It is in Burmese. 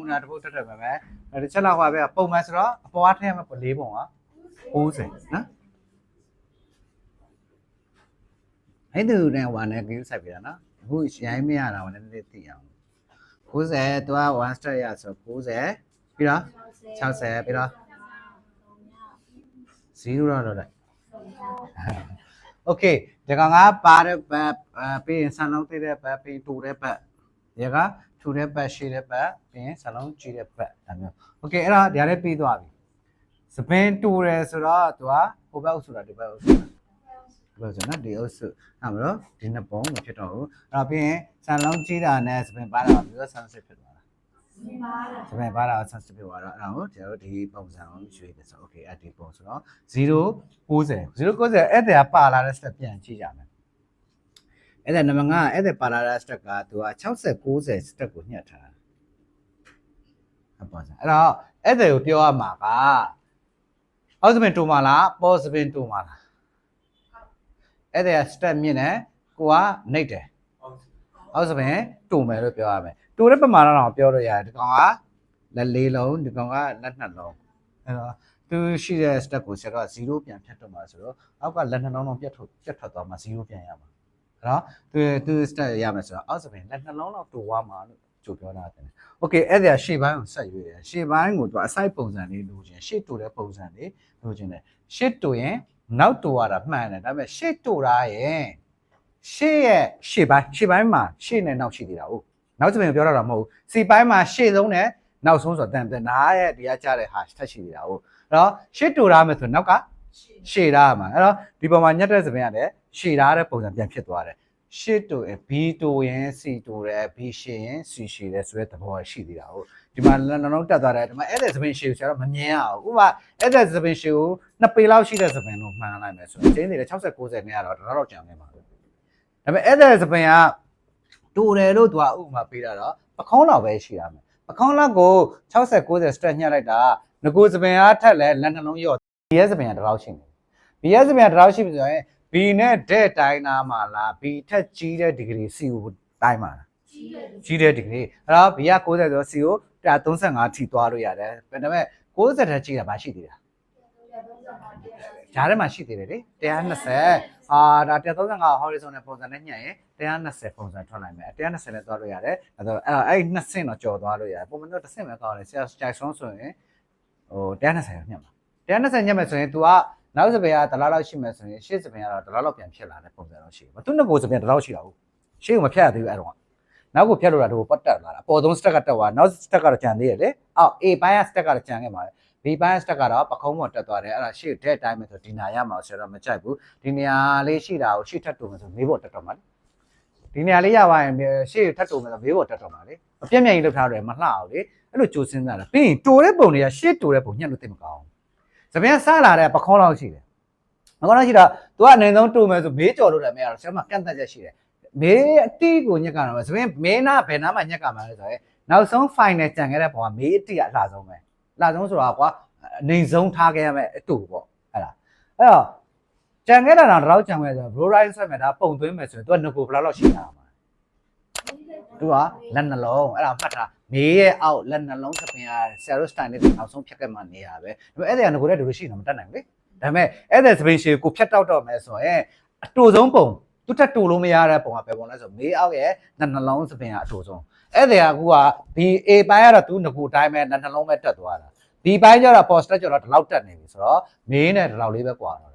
မူနာတစ်ပုတ်တက်ပဲဒီချက်လောက်ပါပဲပုံမှန်ဆိုတော့အပေါ်အထက်မှာ၄ပုံက60နော်အဲ့ဒီနဲ့ဟိုနဲ့ကိစ္စဆိုင်ပြတာနော်အခုရိုင်းမရတာဟိုလည်းသိအောင်90သူက1 step ရဆို90ပြီးတော့60ပြီးတော့0တော့လိုက်โอเคဒီကောင်ကပါတဲ့ဘက်ပြီးရင်ဆန်လုံးသေးတဲ့ဘက်ပြီးတူတဲ့ဘက်ဒီကထူတဲ့ဘက်ရှည်တဲ့ဘက်ပြီးရင်ဆန်လုံးကြီးတဲ့ဘက်ဒါမျိုးโอเคအဲ့ဒါဒါလည်းပြီးသွားပြီစပင်းတူတယ်ဆိုတော့သူကဟိုဘက်အုပ်ဆိုတာဒီဘက်အုပ်ဆိုတာဘယ်ဆိုနော်ဒီအုပ်စုအဲ့မလို့ဒီနှစ်ပုံမဖြစ်တော့ဘူးအဲ့တော့ပြီးရင်ဆန်လုံးကြီးတာနဲ့စပင်းပါတာပြီးတော့ဆန်စစ်ဖြစ်သွားတာစပင်းပါတာဆန်စစ်ဖြစ်သွားတော့အဲ့ဒါကိုကျွန်တော်တို့ဒီပုံစံကိုရွေးတယ်ဆိုโอเคအဲ့ဒီပုံဆိုတော့090အဲ့ဒါပါလာတဲ့ step ပြန်ကြည့်ကြမယ်အဲ့ဒါနံပါတ်5အဲ့ဒါပါလာတဲ့ step ကသူက60 90 step ကိုညှက်ထားတာပေါ့အဲ့တော့အဲ့ဒါကိုပြောရမှာကအောက်စပင်တူမှာလားပေါ်စပင်တူမှာလားအဲ့ဒါ step မြင့်တယ်ကိုကနှိပ်တယ်အောက်စပင်တူမယ်လို့ပြောရမယ်တူတဲ့ပမာဏတော့ပြောလို့ရတယ်ဒီကောင်ကလက်၄လုံးဒီကောင်ကလက်2လုံးအဲ့တော့သူရှိတဲ့ step ကိုဆက်တော့0ပြန်ဖြတ်တော့မှာဆိုတော့အောက်ကလက်2လုံးလုံးပြတ်ထွက်သွားမှာ0ပြန်ရမှာအဲ့တော့သူ step ရမယ်ဆိုတော့အောက်စပင်လက်2လုံးလောက်တူသွားမှာလို့ကြိုပြောတာတယ်โอเคအဲ့ဒါရှေ့ပိုင်းကိုဆက်ရွေးတယ်ရှေ့ပိုင်းကိုသူအစိုက်ပုံစံလေးလိုချင်ရှေ့တူတဲ့ပုံစံလေးလိုချင်တယ်ရှေ့တူရင်နောက်တူရတာမှန်တယ်ဒါပေမဲ့ရှေ့တူတာရင်ရှေ့ရဲ့ရှေ့ပိုင်းမှာရှေ့နဲ့နောက်ရှိသေးတာဟုတ်နောက်စပင်ပြောတာမဟုတ်ဘူးစီပိုင်းမှာရှေ့ဆုံးနဲ့နောက်ဆုံးဆိုတော့တန်နားရဲ့ဒီကကြားတဲ့ဟာထက်ရှိသေးတာဟုတ်အဲ့တော့ရှေ့တူရမယ်ဆိုနောက်ကရှေ့ထားမှာအဲ့တော့ဒီပေါ်မှာညက်တဲ့စပင်ကလည်းရှေ့ထားတဲ့ပုံစံပြန်ဖြစ်သွားတယ်ရှေ့တူရင် B တူရင် C တူတယ် B ရှေ့ရင် C ရှေ့တယ်ဆိုတဲ့သဘောရှိသေးတာဟုတ်ဒီမှာနောက်တက်သွားတယ်ဒီမှာအဲ့တဲ့စပင်ရှေ့ကိုဆရာတော့မမြင်ရအောင်ဥပမာအဲ့တဲ့စပင်ရှေ့ကို2ပေလောက်ရှိတဲ့စပင်လို့မှန်လိုက်မယ်ဆိုတော့ကျင်းနေတဲ့60 90နဲ့ကတော့တော့ကြံနေမှာဒါပေမဲ့အဲ့တဲ့စပင်ကတူတယ်လို့သူကဥပမာပေးတာတော့ပခုံးလောက်ပဲရှိရမယ်ပခုံးလောက်ကို60 90 stretch ညှက်လိုက်တာငကိုစပင်အားထက်လဲလက်နှလုံးရော့ BS စပင်ကတလောက်ရှိနေ BS စပင်ကတလောက်ရှိပြီဆိုရင် B နဲ့တဲ့တိုင်းနာမှာလား B ထက်ကြီးတဲ့ degree C ကိုတိုင်းမှာလားကြီးတဲ့ degree အဲ့တော့ B က90ဆိုတော့ C ကို135ထိသွားလို့ရတယ်ဒါပေမဲ့90ထက်ကြီးတာမရှိသေးတာဂျားထဲမှာရှိသေးတယ်လေ120ဒါ135 horizontal ပုံစံနဲ့ညှက်ရင်120ပုံစံထွက်နိုင်မယ်120နဲ့သွားလို့ရတယ်အဲ့တော့အဲ့2ဆင့်တော့ကျော်သွားလို့ရတယ်ပုံမှန်တော့1ဆင့်ပဲကောင်းတယ်ဆရာကြိုက်ဆုံးဆိုရင်ဟို120ညှက်မှာ120ညှက်မယ်ဆိုရင် तू ကနောက်စပယ်ကတလားလောက်ရှိမယ်ဆိုရင်ရှေ့စပယ်ကတော့တလားလောက်ပြန်ဖြစ်လာတဲ့ပုံစံတော့ရှိတယ်။သူနှစ်ကိုစပယ်တလားရှိတာဟုတ်။ရှေ့ကိုမဖြတ်ရသေးဘူးအဲ့တော့။နောက်ကိုဖြတ်လို့တာတို့ပတ်တက်လာတာ။အပေါ်ဆုံး step ကတက်သွားနောက် step ကတော့ကျန်သေးတယ်လေ။အော် A ပိုင်းက step ကတော့ကျန်ခဲ့ပါလေ။ B ပိုင်း step ကတော့ပခုံးပေါ်တက်သွားတယ်။အဲ့ဒါရှေ့တဲ့တိုင်းပဲဆိုဒီနာရမှာဆိုတော့မကြိုက်ဘူး။ဒီနေရာလေးရှိတာကိုရှေ့ထပ်တူမယ်ဆိုမေးဖို့တက်တော့မှာလေ။ဒီနေရာလေးရပါရင်ရှေ့ထပ်တူမယ်ဆိုမေးဖို့တက်တော့မှာလေ။အပြက်မြိုင်ကြီးလှုပ်ထားတယ်မလှအောင်လေ။အဲ့လိုကြိုးစင်းစားတာ။ပြီးရင်တိုတဲ့ပုံတွေကရှေ့တိုတဲ့ပုံညှက်လို့သိမကောင်းဘူး။စပယ်ဆလာတဲ့ပခုံးလောက်ရှိတယ်မကောင်းရှိတာ तू အနေဆုံးတူမယ်ဆိုမေးကြော်လို့လည်းမရတော့ဆရာမကန့်သက်ချက်ရှိတယ်မေးအတိကိုညက်ကတော့ဆိုရင်မေးနာဘယ်နာမှညက်ကမှာလဲဆိုရင်နောက်ဆုံး final ကြံခဲ့တဲ့ပုံကမေးအတိကအလှဆုံးပဲလှဆုံးဆိုတာကွာအနေဆုံးထားခဲ့ရမယ်အတူပေါ့အဲ့ဒါအဲ့တော့ကြံခဲ့တာတော့ကြံခဲ့ဆို bro line ဆွဲမယ်ဒါပုံသွင်းမယ်ဆိုရင် तू ကငကိုဘယ်လောက်ရှိတာမှာ तू ကလက်နှလုံးအဲ့ဒါမှတ်ထားမေးရဲ့အောက်လက်နှလုံးစပင်ရဆရာတို့ style နဲ့နောက်ဆုံးဖြတ်ခဲ့မှနေရပဲဒါပေမဲ့အဲ့ဒါကငကိုတဲ့ဒူလိုရှိနေမတတ်နိုင်ဘူးလေဒါပေမဲ့အဲ့ဒါစပင်ရှည်ကိုဖြတ်တောက်တော့မယ်ဆိုရင်အတူဆုံးပုံသူတက်တူလို့မရတဲ့ပုံကပဲပုံလဲဆိုမေးအောက်ရဲ့နှလုံးစပင်ကအတူဆုံးအဲ့ဒါကအခုက B A ပိုင်းကတော့သူငကိုတိုင်းပဲနှလုံးပဲတက်သွားတာ B ပိုင်းကျတော့ post ကျတော့ဒီလောက်တက်နေပြီဆိုတော့မေးနဲ့ဒီလောက်လေးပဲကွာတော့